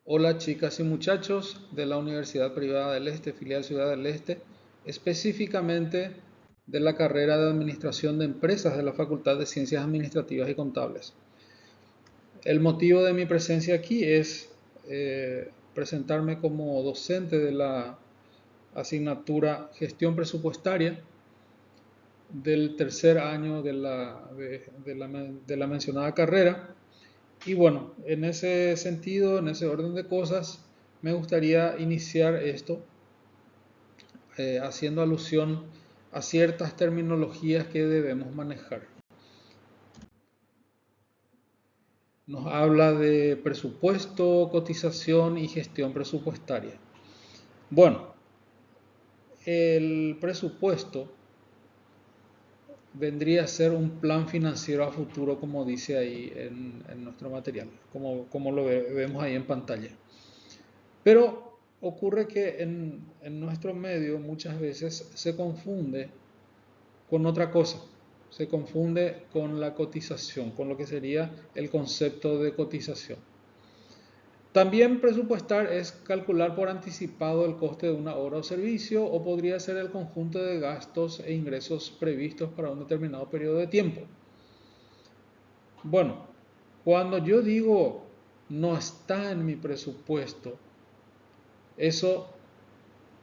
Hola chicas y muchachos de la Universidad Privada del Este, filial Ciudad del Este, específicamente de la carrera de Administración de Empresas de la Facultad de Ciencias Administrativas y Contables. El motivo de mi presencia aquí es presentarme como docente de la asignatura Gestión Presupuestaria del tercer año de la mencionada carrera. Y bueno, en ese sentido, en ese orden de cosas, me gustaría iniciar esto haciendo alusión a ciertas terminologías que debemos manejar. Nos habla de presupuesto, cotización y gestión presupuestaria. Bueno, el presupuesto vendría a ser un plan financiero a futuro, como dice ahí en nuestro material, como lo vemos ahí en pantalla. Pero ocurre que en nuestro medio muchas veces se confunde con otra cosa, se confunde con la cotización, con lo que sería el concepto de cotización. También presupuestar es calcular por anticipado el coste de una obra o servicio, o podría ser el conjunto de gastos e ingresos previstos para un determinado periodo de tiempo. Bueno, cuando yo digo no está en mi presupuesto, eso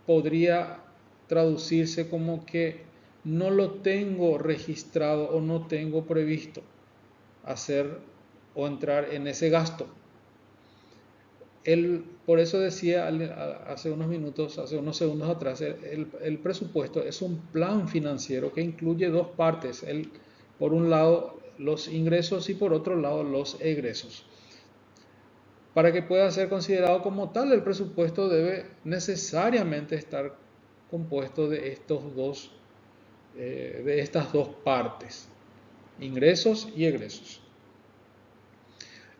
podría traducirse como que no lo tengo registrado o no tengo previsto hacer o entrar en ese gasto. Por eso decía hace unos minutos, hace unos segundos atrás, el presupuesto es un plan financiero que incluye dos partes. Por un lado los ingresos y por otro lado los egresos. Para que pueda ser considerado como tal, el presupuesto debe necesariamente estar compuesto de estas dos partes, ingresos y egresos.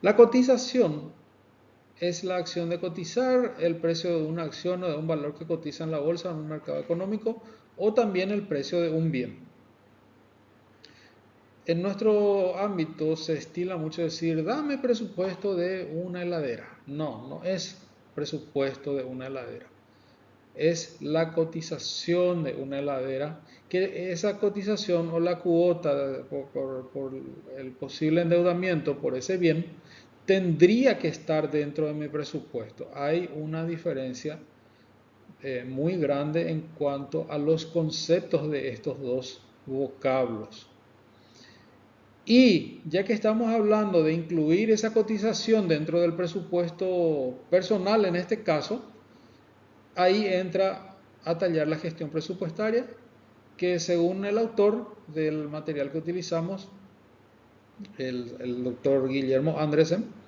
La cotización es la acción de cotizar, el precio de una acción o de un valor que cotiza en la bolsa o en un mercado económico, o también el precio de un bien. En nuestro ámbito se estila mucho decir, dame presupuesto de una heladera. No, no es presupuesto de una heladera. Es la cotización de una heladera, que esa cotización o la cuota por el posible endeudamiento por ese bien tendría que estar dentro de mi presupuesto. Hay una diferencia muy grande en cuanto a los conceptos de estos dos vocablos. Y ya que estamos hablando de incluir esa cotización dentro del presupuesto personal en este caso, ahí entra a tallar la gestión presupuestaria, que según el autor del material que utilizamos, el doctor Guillermo Andresen,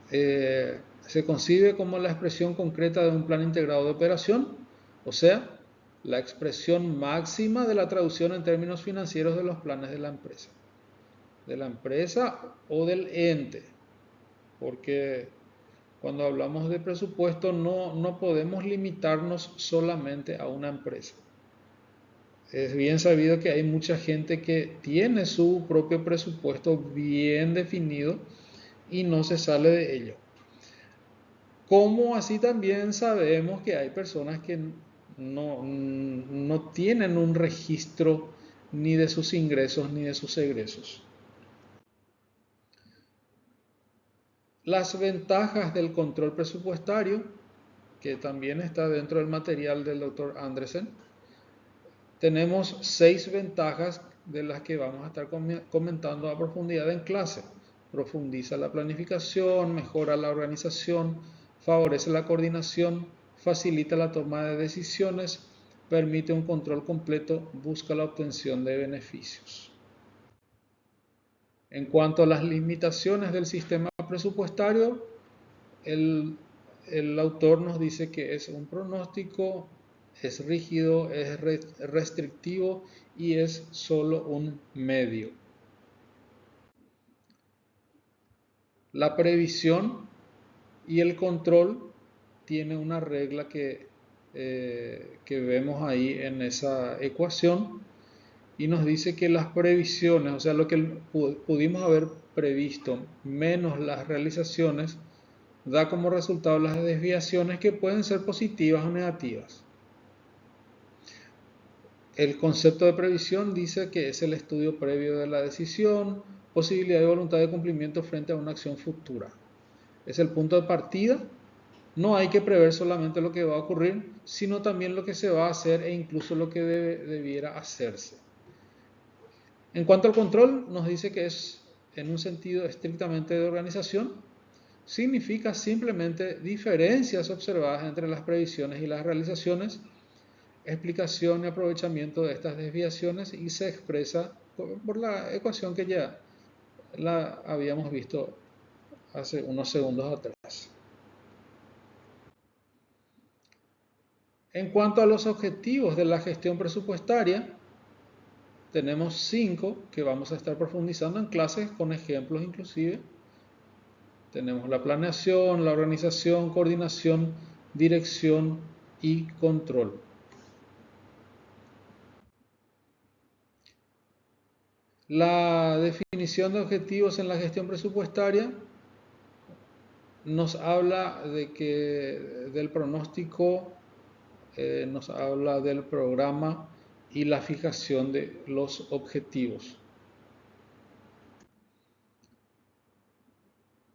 se concibe como la expresión concreta de un plan integrado de operación, o sea, la expresión máxima de la traducción en términos financieros de los planes de la empresa o del ente, porque cuando hablamos de presupuesto no podemos limitarnos solamente a una empresa. Es bien sabido que hay mucha gente que tiene su propio presupuesto bien definido y no se sale de ello. Como así también sabemos que hay personas que no tienen un registro ni de sus ingresos ni de sus egresos. Las ventajas del control presupuestario, que también está dentro del material del doctor Andresen. Tenemos 6 ventajas de las que vamos a estar comentando a profundidad en clase. Profundiza la planificación, mejora la organización, favorece la coordinación, facilita la toma de decisiones, permite un control completo, busca la obtención de beneficios. En cuanto a las limitaciones del sistema presupuestario, el autor nos dice que es un pronóstico, es rígido, es restrictivo y es solo un medio. La previsión y el control tiene una regla que vemos ahí en esa ecuación y nos dice que las previsiones, o sea, lo que pudimos haber previsto menos las realizaciones, da como resultado las desviaciones que pueden ser positivas o negativas. El concepto de previsión dice que es el estudio previo de la decisión, posibilidad y voluntad de cumplimiento frente a una acción futura. Es el punto de partida. No hay que prever solamente lo que va a ocurrir, sino también lo que se va a hacer e incluso lo que debiera hacerse. En cuanto al control, nos dice que es en un sentido estrictamente de organización. Significa simplemente diferencias observadas entre las previsiones y las realizaciones, explicación y aprovechamiento de estas desviaciones, y se expresa por la ecuación que ya la habíamos visto hace unos segundos atrás. En cuanto a los objetivos de la gestión presupuestaria, tenemos 5 que vamos a estar profundizando en clases con ejemplos inclusive. Tenemos la planeación, la organización, coordinación, dirección y control. La definición de objetivos en la gestión presupuestaria nos habla del pronóstico, nos habla del programa y la fijación de los objetivos.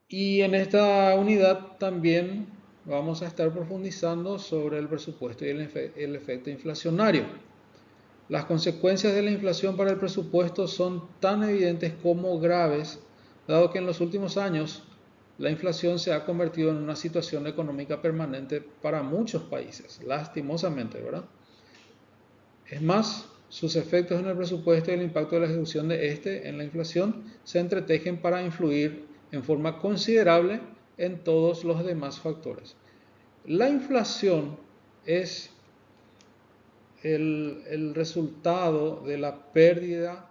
Y en esta unidad también vamos a estar profundizando sobre el presupuesto y el efecto inflacionario. Las consecuencias de la inflación para el presupuesto son tan evidentes como graves, dado que en los últimos años la inflación se ha convertido en una situación económica permanente para muchos países, lastimosamente, ¿verdad? Es más, sus efectos en el presupuesto y el impacto de la ejecución de este en la inflación se entretejen para influir en forma considerable en todos los demás factores. La inflación es el resultado de la pérdida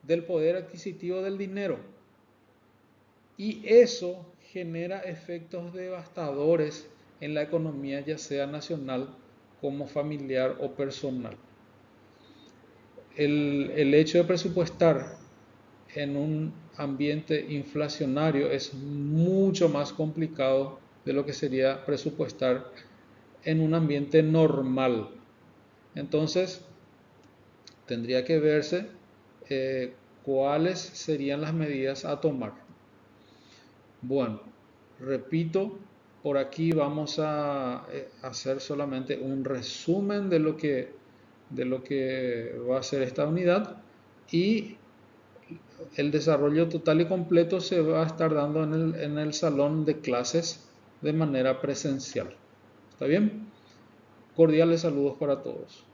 del poder adquisitivo del dinero, y eso genera efectos devastadores en la economía, ya sea nacional como familiar o personal. El hecho de presupuestar en un ambiente inflacionario es mucho más complicado de lo que sería presupuestar en un ambiente normal. Entonces, tendría que verse cuáles serían las medidas a tomar. Bueno, repito, por aquí vamos a hacer solamente un resumen de lo que va a ser esta unidad, y el desarrollo total y completo se va a estar dando en el salón de clases de manera presencial. ¿Está bien? Cordiales saludos para todos.